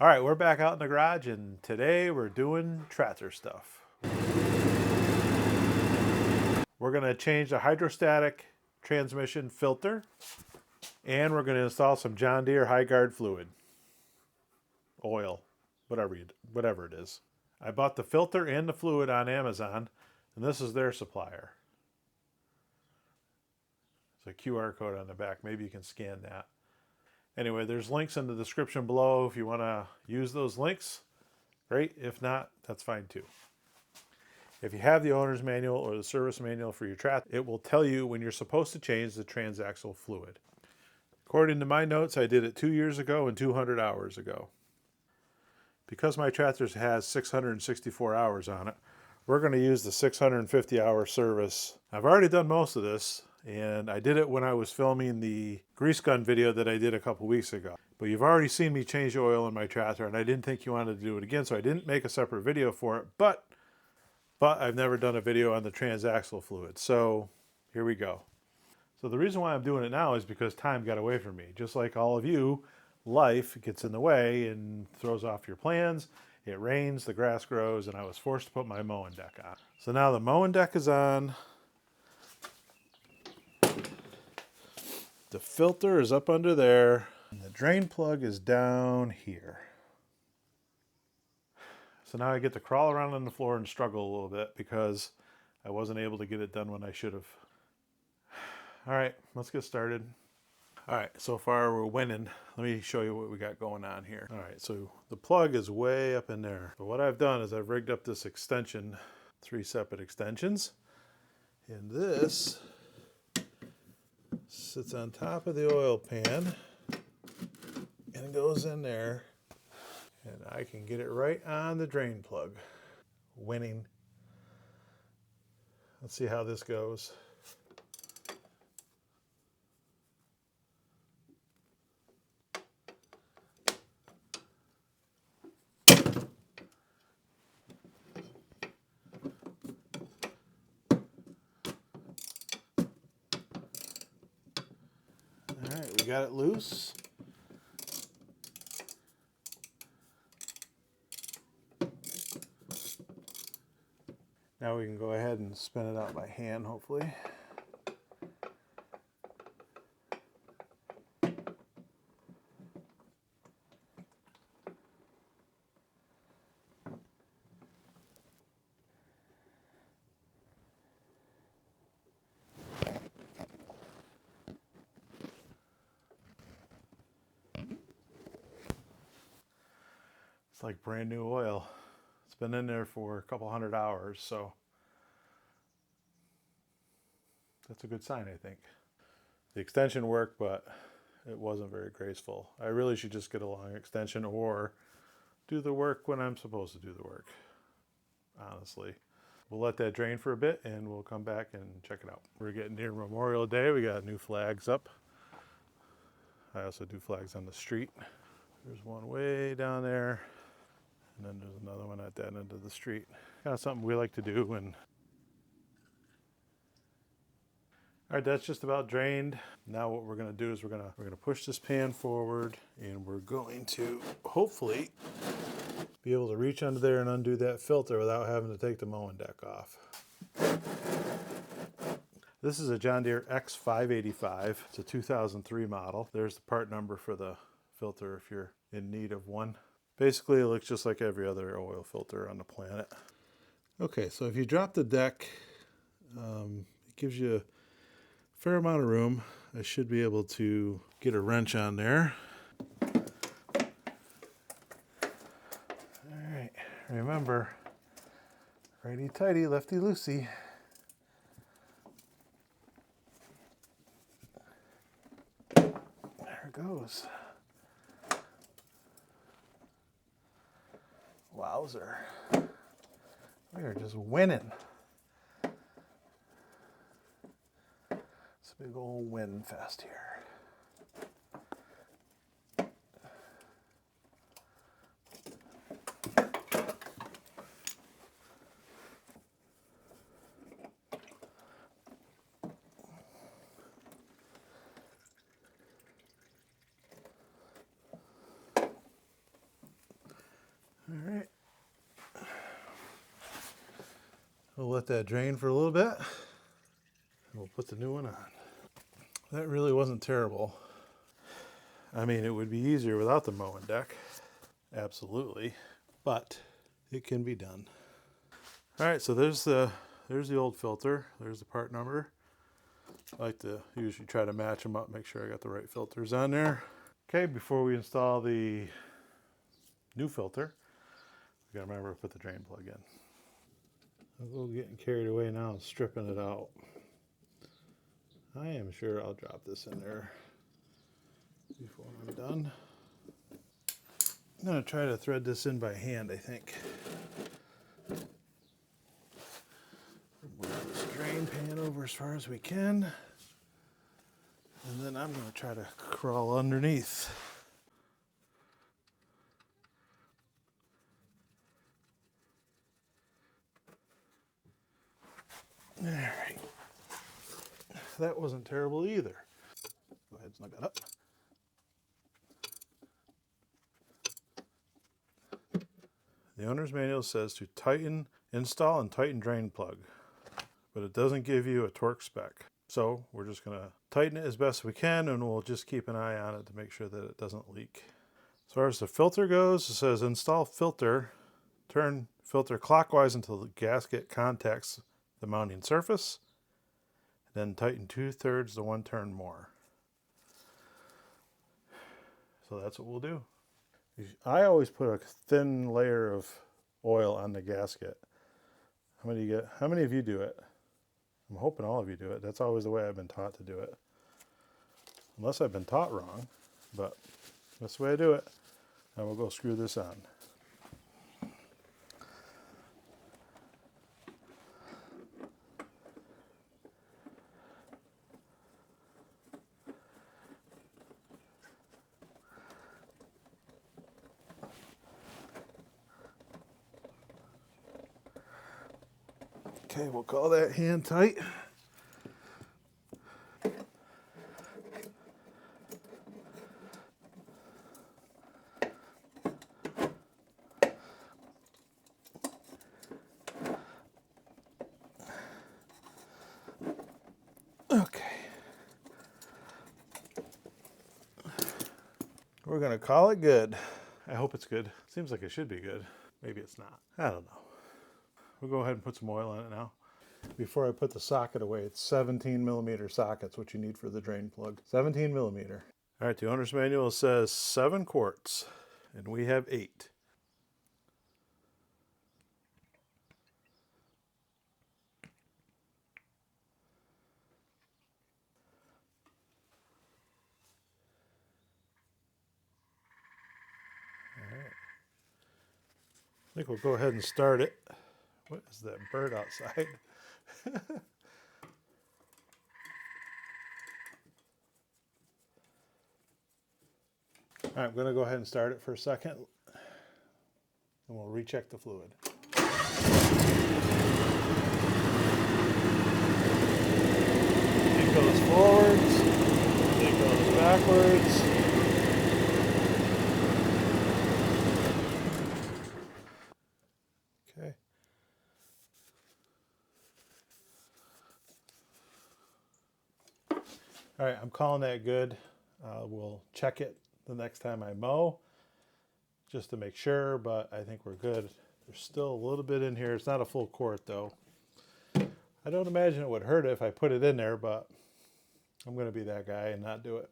All right, we're back out in the garage, and today we're doing tractor stuff. We're going to change the hydrostatic transmission filter, and we're going to install some John Deere high guard fluid, oil, whatever it is. I bought the filter and the fluid on Amazon, and this is their supplier. There's a QR code on the back. Maybe you can scan that. Anyway, there's links in the description below if you want to use those links. Great. If not, that's fine too. If you have the owner's manual or the service manual for your tractor, it will tell you when you're supposed to change the transaxle fluid. According to my notes, I did it 2 years ago and 200 hours ago. Because my tractor has 664 hours on it, we're going to use the 650-hour service. I've already done most of this, and I did it when I was filming the grease gun video that I did a couple weeks ago. But you've already seen me change the oil in my tractor, and I didn't think you wanted to do it again, so I didn't make a separate video for it. But I've never done a video on the transaxle fluid, so here we go. So the reason why I'm doing it now is because time got away from me. Just like all of you, life gets in the way and throws off your plans. It rains, the grass grows, and I was forced to put my mowing deck on. So now the mowing deck is on. The filter is up under there, and the drain plug is down here. So now I get to crawl around on the floor and struggle a little bit because I wasn't able to get it done when I should have. All right, let's get started. All right, so far we're winning. Let me show you what we got going on here. All right, so the plug is way up in there. But what I've done is I've rigged up this extension, 3 separate extensions. And this sits on top of the oil pan and goes in there. And I can get it right on the drain plug. Winning. Let's see how this goes. All right, we got it loose. Now we can go ahead and spin it out by hand, hopefully. It's like brand new oil. It's been in there for a couple 100 hours, so that's a good sign, I think. The extension worked, but it wasn't very graceful. I really should just get a long extension or do the work when I'm supposed to do the work, honestly. We'll let that drain for a bit and we'll come back and check it out. We're getting near Memorial Day. We got new flags up. I also do flags on the street. There's one way down there, and then there's another one at that end of the street. Kind of something we like to do. And all right, that's just about drained. Now what we're going to do is we're going to push this pan forward, and we're going to hopefully be able to reach under there and undo that filter without having to take the mowing deck off. This is a John Deere X585. It's a 2003 model. There's the part number for the filter if you're in need of one. Basically, it looks just like every other oil filter on the planet. Okay, so if you drop the deck, it gives you a fair amount of room. I should be able to get a wrench on there. All right, remember, righty-tighty, lefty-loosey. There it goes. Wowzer. We are just winning. It's a big old win fest here. All right. We'll let that drain for a little bit. And we'll put the new one on. That really wasn't terrible. I mean, it would be easier without the mowing deck. Absolutely. But it can be done. All right, so there's the old filter. There's the part number. I like to usually try to match them up, make sure I got the right filters on there. Okay, before we install the new filter, we gotta remember to put the drain plug in. I'm a little getting carried away now and stripping it out. I am sure I'll drop this in there before I'm done. I'm gonna try to thread this in by hand, I think. Move this drain pan over as far as we can. And then I'm gonna try to crawl underneath. All right. That wasn't terrible either. Go ahead and snug that up. The owner's manual says to tighten, install, and tighten drain plug, but it doesn't give you a torque spec. So we're just going to tighten it as best we can, and we'll just keep an eye on it to make sure that it doesn't leak. As far as the filter goes, it says install filter, turn filter clockwise until the gasket contacts the mounting surface, then tighten 2/3 to 1 turn more. So that's what we'll do. I always put a thin layer of oil on the gasket. How many of you do it? I'm hoping all of you do it. That's always the way I've been taught to do it. Unless I've been taught wrong, but that's the way I do it. Now we'll go screw this on. Okay, we'll call that hand tight. Okay. We're gonna call it good. I hope it's good. Seems like it should be good. Maybe it's not. I don't know. We'll go ahead and put some oil on it now. Before I put the socket away, it's 17 millimeter sockets, what you need for the drain plug. 17 millimeter. All right, the owner's manual says 7 quarts, and we have 8. All right. I think we'll go ahead and start it. What is that bird outside? All right, I'm going to go ahead and start it for a second, and we'll recheck the fluid. It goes forwards, it goes backwards. Okay. All right, I'm calling that good. We'll check it the next time I mow, just to make sure, but I think we're good. There's still a little bit in here. It's not a full quart though. I don't imagine it would hurt it if I put it in there, but I'm gonna be that guy and not do it.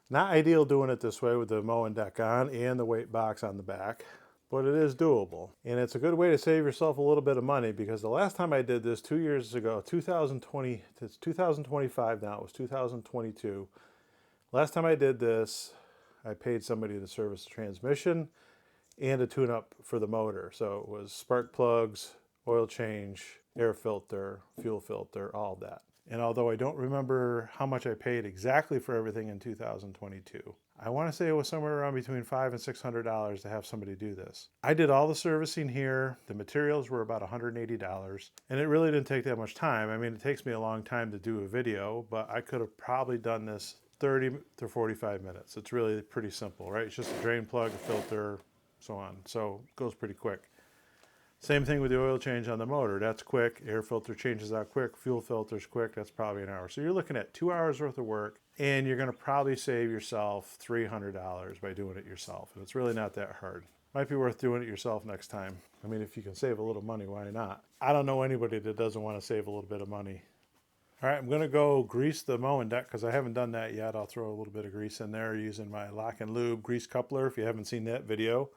Not ideal doing it this way with the mowing deck on and the weight box on the back, but it is doable. And it's a good way to save yourself a little bit of money, because the last time I did this 2 years ago, 2020, it's 2025 now, it was 2022. Last time I did this, I paid somebody to service the transmission and a tune-up for the motor. So it was spark plugs, oil change, air filter, fuel filter, all of that. And although I don't remember how much I paid exactly for everything in 2022, I want to say it was somewhere around between $500 and $600 to have somebody do this. I did all the servicing here. The materials were about $180, and it really didn't take that much time. I mean, it takes me a long time to do a video, but I could have probably done this 30 to 45 minutes. It's really pretty simple, right? It's just a drain plug, a filter, so on. So it goes pretty quick. Same thing with the oil change on the motor. That's quick. Air filter changes out quick. Fuel filter's quick. That's probably an hour. So you're looking at 2 hours worth of work, and you're going to probably save yourself $300 by doing it yourself. And it's really not that hard. Might be worth doing it yourself next time. I mean, if you can save a little money, why not? I don't know anybody that doesn't want to save a little bit of money. All right, I'm going to go grease the mowing deck because I haven't done that yet. I'll throw a little bit of grease in there using my Lock and Lube grease coupler. If you haven't seen that video,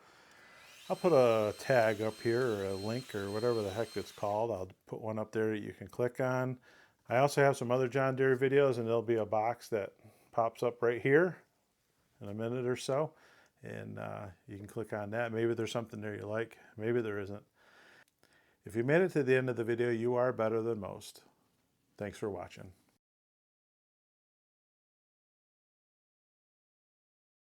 I'll put a tag up here or a link or whatever the heck it's called. I'll put one up there that you can click on. I also have some other John Deere videos, and there'll be a box that pops up right here in a minute or so. And you can click on that. Maybe there's something there you like. Maybe there isn't. If you made it to the end of the video, you are better than most. Thanks for watching.